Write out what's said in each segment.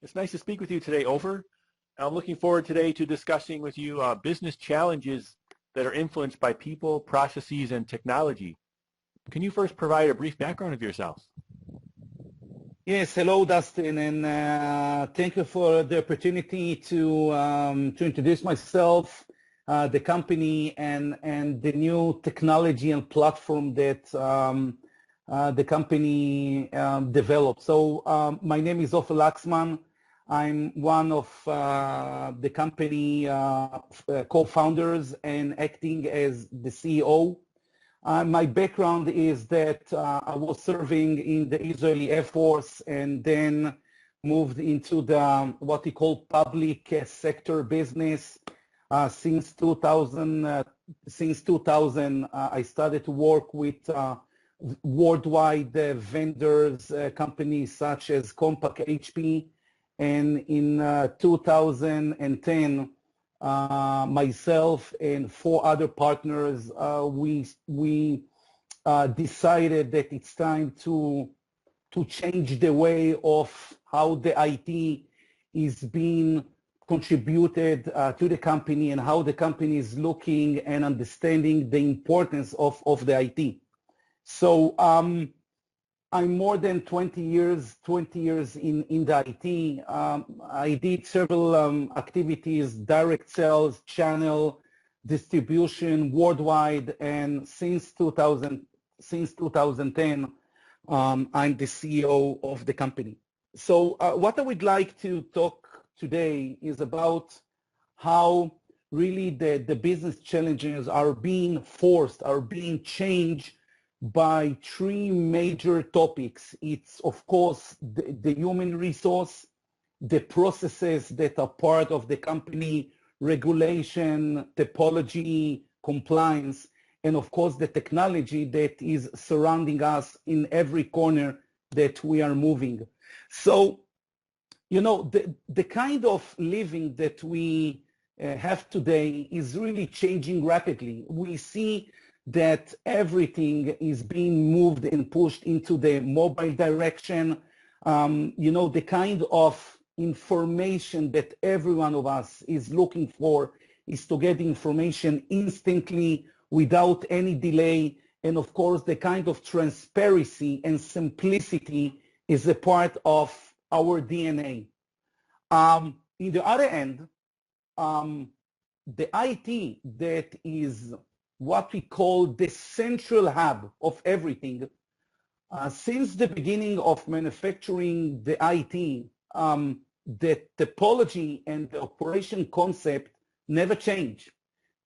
It's nice to speak with you today, Ofer. I'm looking forward today to discussing with you business challenges that are influenced by people, processes, and technology. Can you first provide a brief background of yourself? Yes, hello, Dustin, and thank you for the opportunity to introduce myself, the company, and the new technology and platform that the company developed. So my name is Ofer Laksman. I'm one of the company co-founders and acting as the CEO. My background is that I was serving in the Israeli Air Force and then moved into the what we call public sector business. Since 2000, I started to work with worldwide vendors, companies such as Compaq, HP, and in 2010. Myself and four other partners, we decided that it's time to change the way of how the IT is being contributed to the company and how the company is looking and understanding the importance of the IT. So I'm more than 20 years in the IT. I did several activities, direct sales, channel, distribution worldwide, and since 2010, I'm the CEO of the company. So what I would like to talk today is about how really the business challenges are being changed by three major topics. It's, of course, the human resource, the processes that are part of the company, regulation, topology, compliance, and of course, the technology that is surrounding us in every corner that we are moving. So, you know, the kind of living that we have today is really changing rapidly. We see that everything is being moved and pushed into the mobile direction. You know, the kind of information that every one of us is looking for is to get information instantly without any delay. And of course, the kind of transparency and simplicity is a part of our DNA. In the other end, the IT that is what we call the central hub of everything. Since the beginning of manufacturing the IT, the topology and the operation concept never change,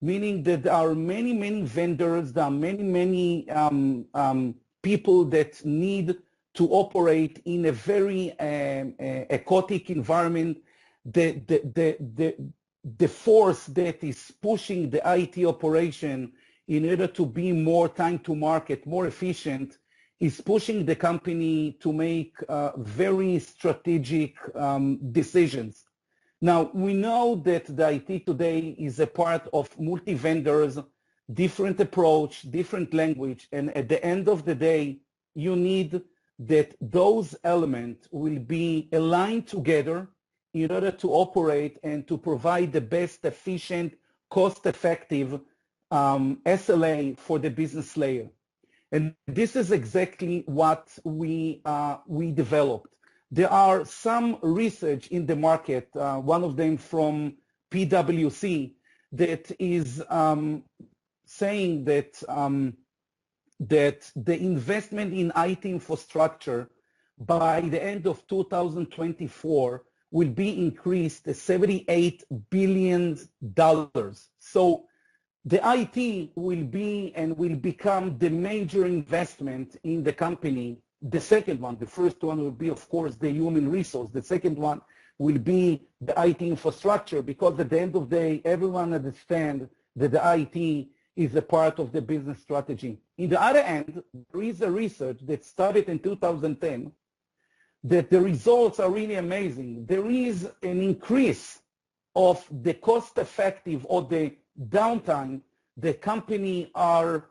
meaning that there are many vendors, there are many people that need to operate in a very aquatic environment. The force that is pushing the IT operation in order to be more time to market, more efficient, is pushing the company to make very strategic decisions. Now, we know that the IT today is a part of multi-vendors, different approach, different language, and at the end of the day, you need that those elements will be aligned together in order to operate and to provide the best efficient, cost-effective SLA for the business layer. And this is exactly what we developed. There are some research in the market, one of them from PwC, that is saying that the investment in IT infrastructure by the end of 2024 will be increased to $78 billion. So the IT will be and will become the major investment in the company. The second one, the first one will be, of course, the human resource. The second one will be the IT infrastructure, because at the end of the day, everyone understands that the IT is a part of the business strategy. In the other end, there is a research that started in 2010 that the results are really amazing. There is an increase of the cost-effective or the downtime the company are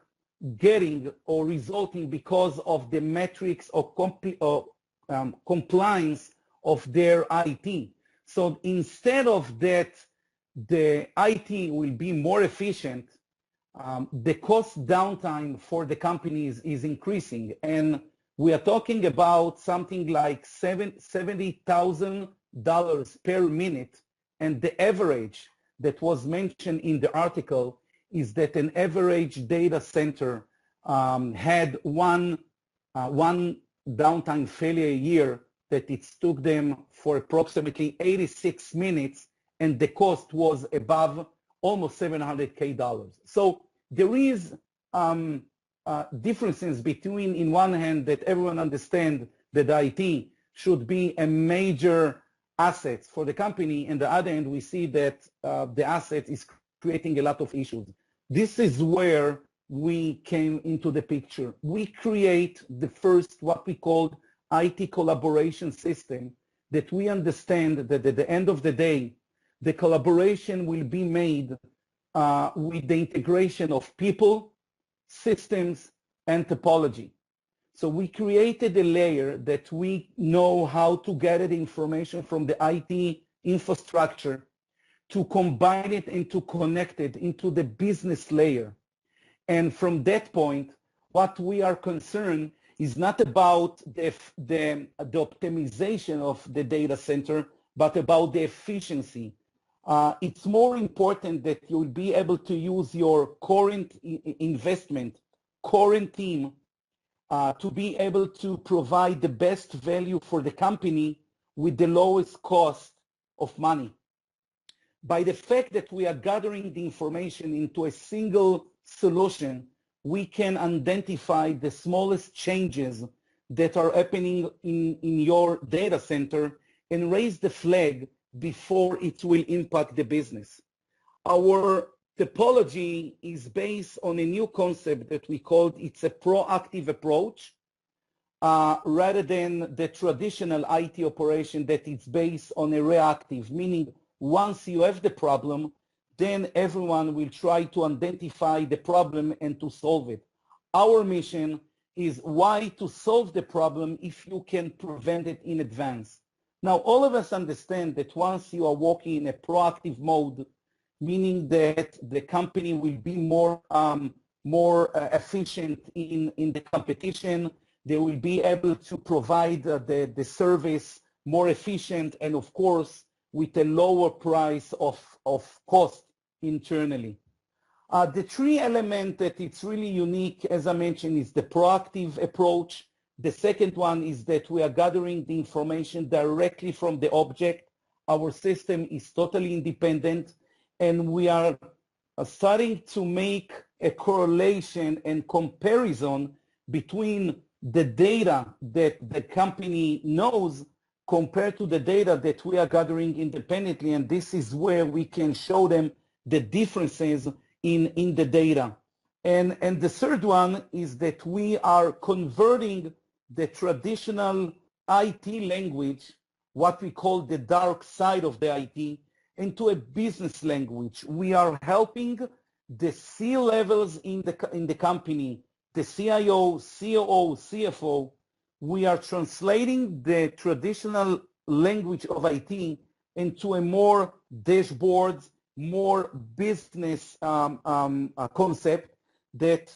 getting or resulting because of the metrics of compliance of their IT. So instead of that, the IT will be more efficient, the cost downtime for the companies is increasing. And we are talking about something like $70,000 per minute. And the average that was mentioned in the article is that an average data center had one downtime failure a year, that it took them for approximately 86 minutes, and the cost was above almost $700K. So there is differences between, in one hand, that everyone understands that IT should be a major asset for the company, and the other hand, we see that the asset is creating a lot of issues. This is where we came into the picture. We create the first, what we called IT collaboration system, that we understand that at the end of the day, the collaboration will be made with the integration of people, systems, and topology. So we created a layer that we know how to gather the information from the IT infrastructure, to combine it and to connect it into the business layer. And from that point, what we are concerned is not about the optimization of the data center, but about the efficiency. It's more important that you will be able to use your current investment, current team, to be able to provide the best value for the company with the lowest cost of money. By the fact that we are gathering the information into a single solution, we can identify the smallest changes that are happening in your data center and raise the flag before it will impact the business. Our topology is based on a new concept that we called it's a proactive approach, rather than the traditional IT operation that is based on a reactive, meaning once you have the problem, then everyone will try to identify the problem and to solve it. Our mission is why to solve the problem if you can prevent it in advance. Now, all of us understand that once you are working in a proactive mode, meaning that the company will be more efficient in the competition, they will be able to provide the service more efficient, and of course, with a lower price of cost internally. The three elements that it's really unique, as I mentioned, is the proactive approach. The second one is that we are gathering the information directly from the object. Our system is totally independent, and we are starting to make a correlation and comparison between the data that the company knows compared to the data that we are gathering independently. And this is where we can show them the differences in the data. And the third one is that we are converting the traditional IT language, what we call the dark side of the IT, into a business language. We are helping the C-levels in the company, the CIO, COO, CFO. We are translating the traditional language of IT into a more dashboard, more business concept, that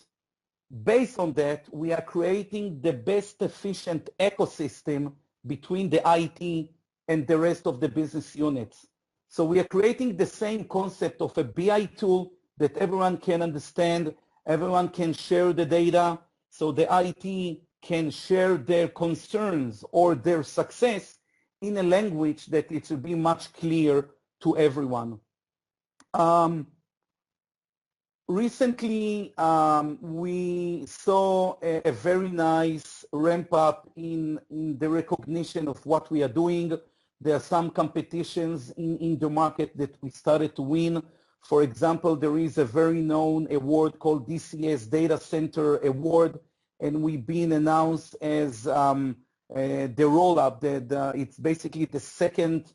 based on that, we are creating the best efficient ecosystem between the IT and the rest of the business units. So we are creating the same concept of a BI tool that everyone can understand, everyone can share the data, so the IT can share their concerns or their success in a language that it will be much clearer to everyone. Recently, we saw a very nice ramp up in the recognition of what we are doing. There are some competitions in the market that we started to win. For example, there is a very known award called DCS Data Center Award, and we've been announced as the roll-up that it's basically the second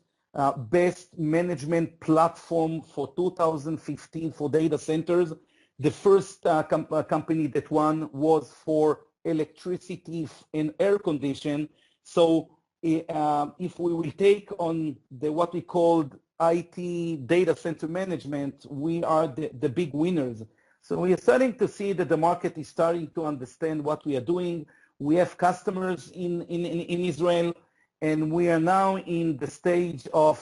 best management platform for 2015 for data centers. The first company that won was for electricity and air condition. So if we will take on what we called IT data center management, we are the big winners. So we are starting to see that the market is starting to understand what we are doing. We have customers in Israel, and we are now in the stage of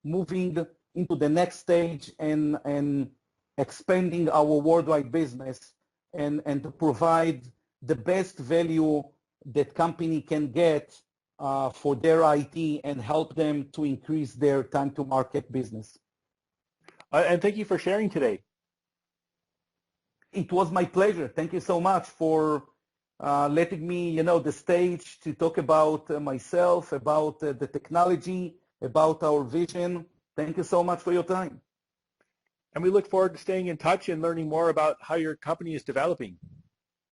moving into the next stage and expanding our worldwide business and to provide the best value that company can get for their IT and help them to increase their time to market business. And thank you for sharing today. It was my pleasure. Thank you so much for letting me, the stage to talk about myself, about the technology, about our vision. Thank you so much for your time. And we look forward to staying in touch and learning more about how your company is developing.